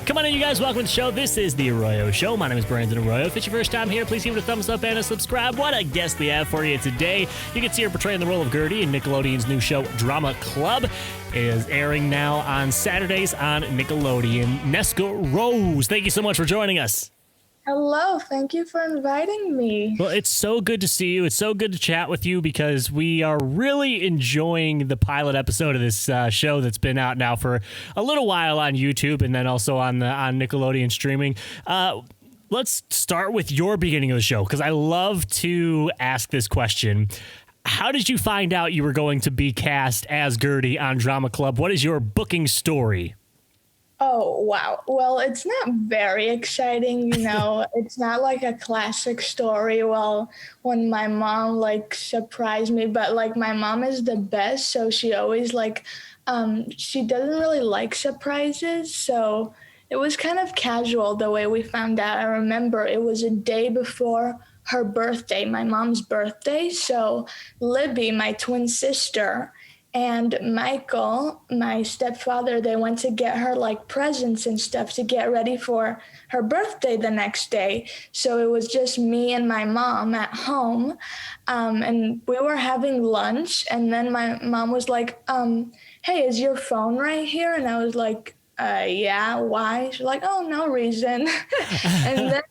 Come on in, you guys. Welcome to the show. This is the ARROYO Show. My name is Brandon Arroyo. If it's your first time here, please give it a thumbs up and a subscribe. What a guest we have for you today. You can see her portraying the role of Gertie in Nickelodeon's new show, Drama Club. It is airing now on Saturdays on Nickelodeon. NESKA Rose, thank you so much for joining us. Hello, thank you for inviting me. Well, it's so good to see you. It's so good to chat with you because we are really enjoying the pilot episode of this show that's been out now for a little while on YouTube and then also on Nickelodeon streaming. Let's start with your beginning of the show because I love to ask this question. How did you find out you were going to be cast as Gertie on Drama Club? What is your booking story? Oh, wow. Well, it's not very exciting, you know. It's not like a classic story, when my mom, surprised me. But, my mom is the best, so she always, she doesn't really like surprises. So it was kind of casual the way we found out. I remember it was a day before her birthday, my mom's birthday. So Libby, my twin sister, and Michael, my stepfather, they went to get her presents and stuff to get ready for her birthday the next day. So it was just me and my mom at home. And we were having lunch. And then my mom was like, hey, is your phone right here? And I was like, yeah, why? She's like, oh, no reason. And then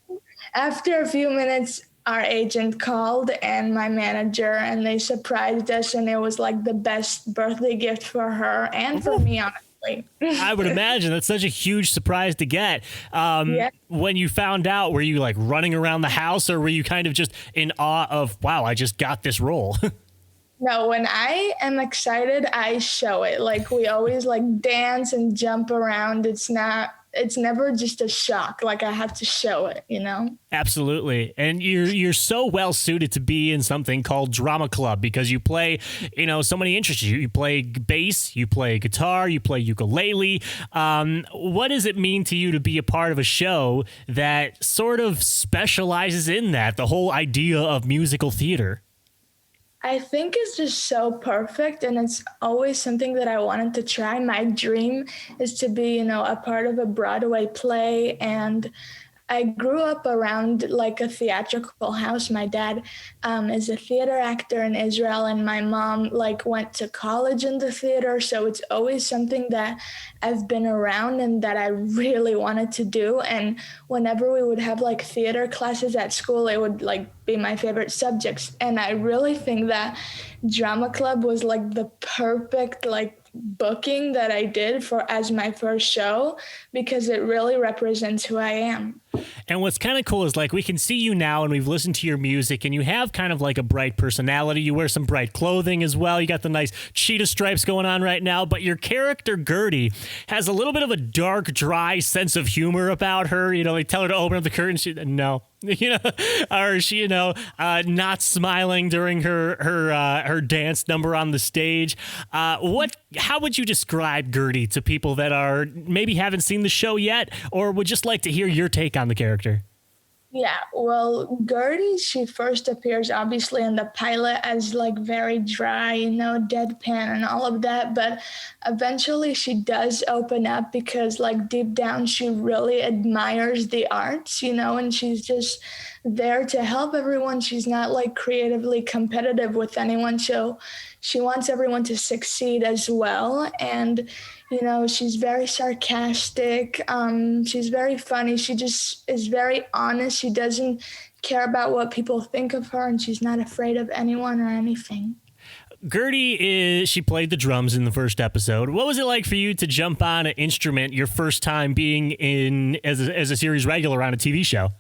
after a few minutes, our agent called and my manager, and they surprised us, and it was the best birthday gift for her and for me, honestly. I would imagine that's such a huge surprise to get. Yeah. When you found out, were you running around the house, or were you kind of just in awe of, wow, I just got this role? No, when I am excited, I show it. We always dance and jump around. It's never just a shock. I have to show it, you know? Absolutely. And you're so well suited to be in something called Drama Club because you play, so many interests. You play bass, you play guitar, you play ukulele. What does it mean to you to be a part of a show that sort of specializes in that, the whole idea of musical theater? I think it's just so perfect, and it's always something that I wanted to try. My dream is to be, a part of a Broadway play, and I grew up around a theatrical house. My dad is a theater actor in Israel, and my mom went to college in the theater. So it's always something that I've been around and that I really wanted to do. And whenever we would have theater classes at school, it would be my favorite subjects. And I really think that Drama Club was the perfect booking that I did as my first show because it really represents who I am. And what's kind of cool is we can see you now and we've listened to your music and you have kind of a bright personality. You wear some bright clothing as well. You got the nice cheetah stripes going on right now, but your character Gertie has a little bit of a dark, dry sense of humor about her. They tell her to open up the curtain. No. Or she, not smiling during her dance number on the stage. How would you describe Gertie to people that are maybe haven't seen the show yet or would just like to hear your take on the character? Yeah, well, Gertie, she first appears obviously in the pilot as very dry, deadpan and all of that. But eventually she does open up because deep down she really admires the arts, and she's just there to help everyone. She's not creatively competitive with anyone. So she wants everyone to succeed as well. And she's very sarcastic. She's very funny. She just is very honest. She doesn't care about what people think of her, and she's not afraid of anyone or anything. Gertie she played the drums in the first episode. What was it like for you to jump on an instrument your first time being in as a series regular on a TV show?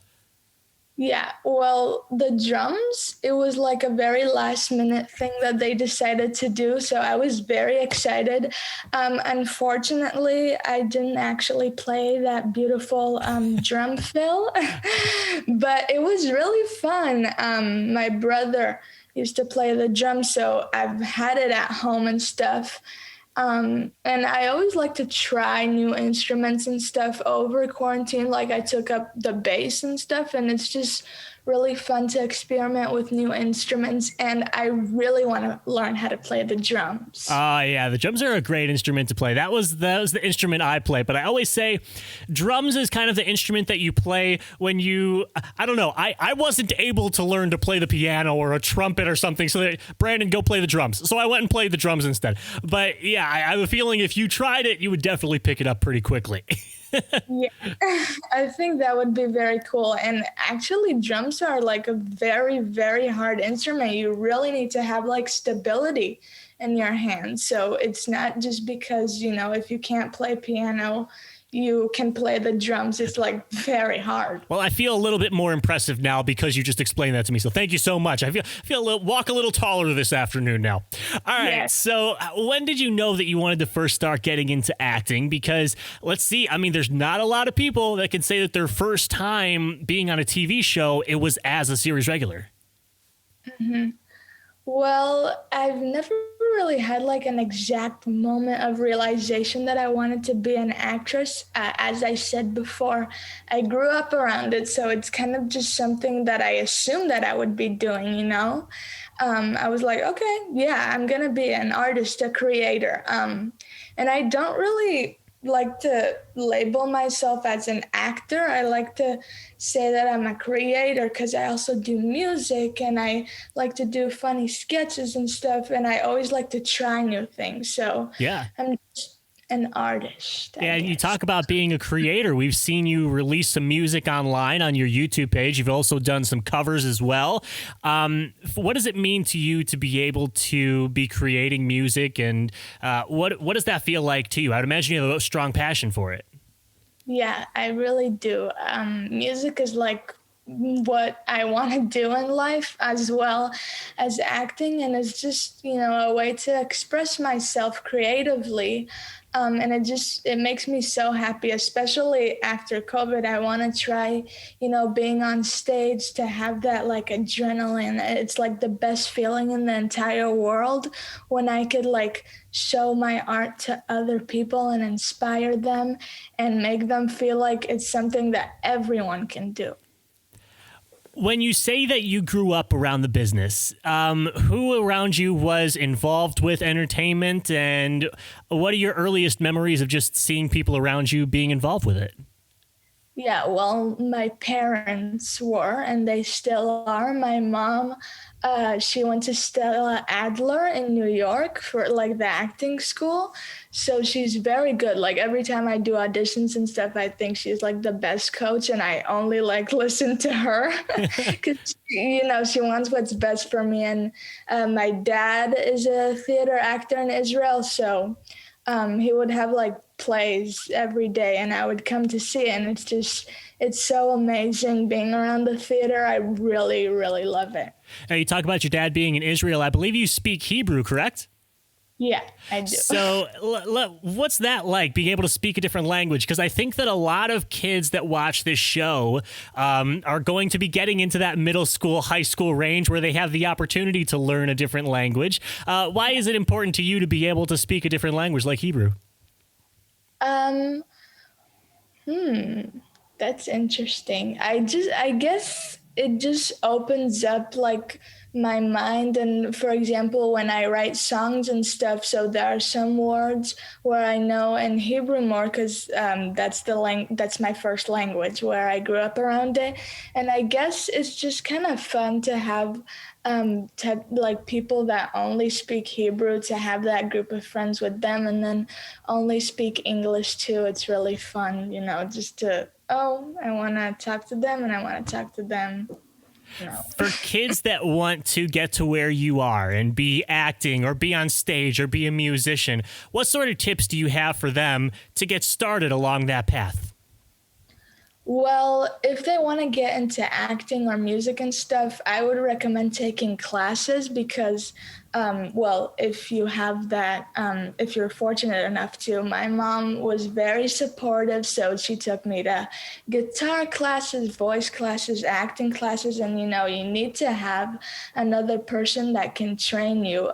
Yeah, well, the drums, it was a very last minute thing that they decided to do. So I was very excited. Unfortunately, I didn't actually play that beautiful drum fill, but it was really fun. My brother used to play the drums, so I've had it at home and stuff. And I always like to try new instruments and stuff over quarantine. I took up the bass and stuff, and it's just really fun to experiment with new instruments, and I really want to learn how to play the drums. Yeah, the drums are a great instrument to play. That was the instrument I play, but I always say drums is kind of the instrument that you play when you, I don't know, I wasn't able to learn to play the piano or a trumpet or something, so that, Brandon, go play the drums. So I went and played the drums instead. But yeah, I have a feeling if you tried it, you would definitely pick it up pretty quickly. Yeah, I think that would be very cool. And actually, drums are like a very, very hard instrument. You really need to have like stability in your hands. So it's not just because, if you can't play piano, you can play the drums. It's like very hard. Well, I feel a little bit more impressive now because you just explained that to me. So thank you so much. I feel walk a little taller this afternoon now. All right. Yes. So when did you know that you wanted to first start getting into acting? Because let's see, I mean, there's not a lot of people that can say that their first time being on a TV show, it was as a series regular. Well, I've never really had like an exact moment of realization that I wanted to be an actress. As I said before, I grew up around it, so it's kind of just something that I assumed that I would be doing. I was like, okay, yeah, I'm gonna be an artist, a creator. And I don't really like to label myself as an actor. I like to say that I'm a creator because I also do music and I like to do funny sketches and stuff. And I always like to try new things. So Yeah. I'm just an artist. Yeah, you talk about being a creator. We've seen you release some music online on your YouTube page. You've also done some covers as well. What does it mean to you to be able to be creating music, and what does that feel like to you? I'd imagine you have a strong passion for it. Yeah, I really do. Music is like what I want to do in life as well as acting. And it's just, a way to express myself creatively. And it makes me so happy, especially after COVID. I want to try, being on stage, to have that like adrenaline. It's like the best feeling in the entire world when I could like show my art to other people and inspire them and make them feel like it's something that everyone can do. When you say that you grew up around the business, who around you was involved with entertainment, and what are your earliest memories of just seeing people around you being involved with it? Yeah, well, my parents were, and they still are. My mom, she went to Stella Adler in New York for like the acting school. So she's very good. Like every time I do auditions and stuff, I think she's like the best coach, and I only like listen to her because, she wants what's best for me. And my dad is a theater actor in Israel. So he would have like plays every day and I would come to see it. And it's so amazing being around the theater. I really, really love it. Now, you talk about your dad being in Israel. I believe you speak Hebrew, correct? Yeah, I do. So what's that like, being able to speak a different language? Because I think that a lot of kids that watch this show are going to be getting into that middle school, high school range where they have the opportunity to learn a different language. Why is it important to you to be able to speak a different language like Hebrew? That's interesting. I guess it just opens up like my mind. And for example, when I write songs and stuff, so there are some words where I know in Hebrew more because that's my first language where I grew up around it. And I guess it's just kind of fun to have like people that only speak Hebrew, to have that group of friends with them, and then only speak English too. It's really fun, just to, I want to talk to them and I want to talk to them. For kids that want to get to where you are and be acting or be on stage or be a musician, what sort of tips do you have for them to get started along that path? Well, if they want to get into acting or music and stuff, I would recommend taking classes because, if you have that, if you're fortunate enough to, my mom was very supportive. So she took me to guitar classes, voice classes, acting classes. And, you need to have another person that can train you.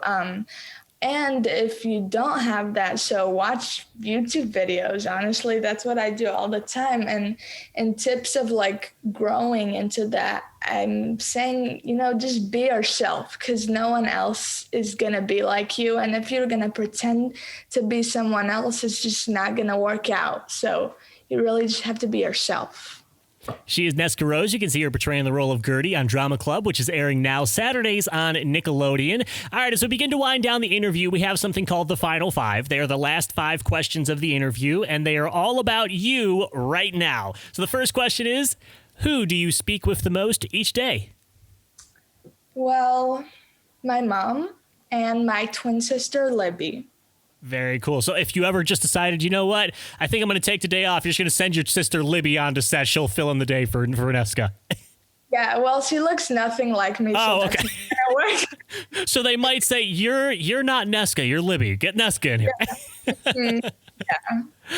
And if you don't have that show, watch YouTube videos. Honestly, that's what I do all the time. And tips of like growing into that, I'm saying, just be yourself, because no one else is going to be like you. And if you're going to pretend to be someone else, it's just not going to work out. So you really just have to be yourself. She is NESKA Rose. You can see her portraying the role of Gertie on Drama Club, which is airing now Saturdays on Nickelodeon. All right, as we begin to wind down the interview, we have something called the Final Five. They are the last 5 questions of the interview, and they are all about you right now. So the first question is, who do you speak with the most each day? Well, my mom and my twin sister, Libby. Very cool. So if you ever just decided, you know what, I think I'm going to take the day off, you're just going to send your sister Libby on to set. She'll fill in the day for NESKA. Yeah, well, she looks nothing like me. Oh, okay. So they might say, you're not NESKA, you're Libby. Get NESKA in here. Yeah.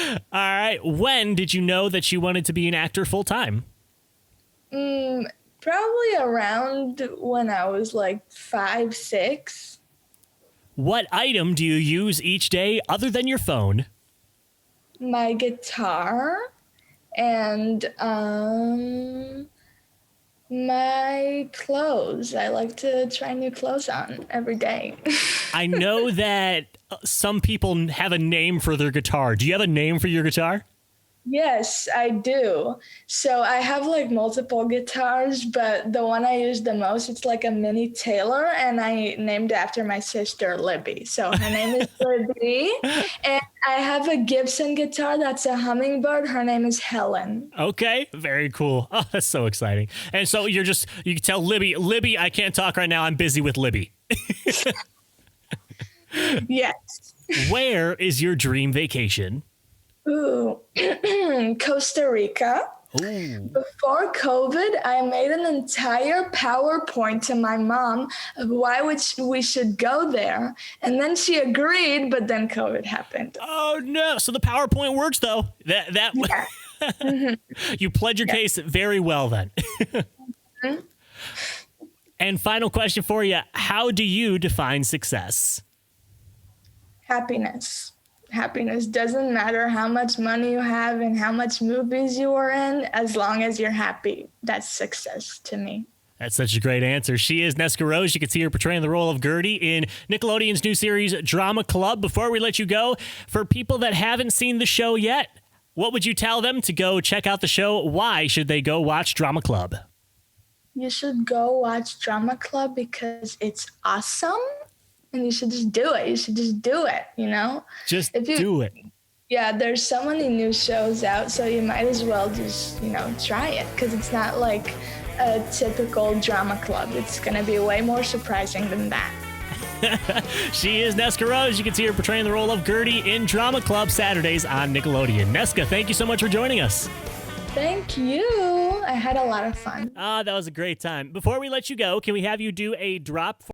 All right. When did you know that you wanted to be an actor full time? Probably around when I was like 5, 6. What item do you use each day other than your phone? My guitar and my clothes. I like to try new clothes on every day. I know that some people have a name for their guitar. Do you have a name for your guitar? Yes, I do. So I have like multiple guitars, but the one I use the most, it's like a mini Taylor, and I named it after my sister, Libby. So her name is Libby. And I have a Gibson guitar that's a hummingbird. Her name is Helen. Okay, very cool. Oh, that's so exciting. And so you can tell Libby, I can't talk right now. I'm busy with Libby. Yes. Where is your dream vacation? Ooh, Costa Rica. Ooh. Before COVID, I made an entire PowerPoint to my mom of why we should go there. And then she agreed, but then COVID happened. Oh, no. So the PowerPoint works, though. That Yeah. You pledge your case very well, then. And final question for you. How do you define success? Happiness. Happiness doesn't matter how much money you have and how much movies you are in, as long as you're happy. That's success to me. That's such a great answer. She is NESKA Rose. You can see her portraying the role of Gertie in Nickelodeon's new series, Drama Club. Before we let you go, for people that haven't seen the show yet, what would you tell them to go check out the show? Why should they go watch Drama Club? You should go watch Drama Club because it's awesome. And you should just do it. You should just do it, Just do it. Yeah, there's so many new shows out, so you might as well just, try it, because it's not like a typical Drama Club. It's going to be way more surprising than that. She is NESKA Rose. You can see her portraying the role of Gertie in Drama Club Saturdays on Nickelodeon. NESKA, thank you so much for joining us. Thank you. I had a lot of fun. That was a great time. Before we let you go, can we have you do a drop for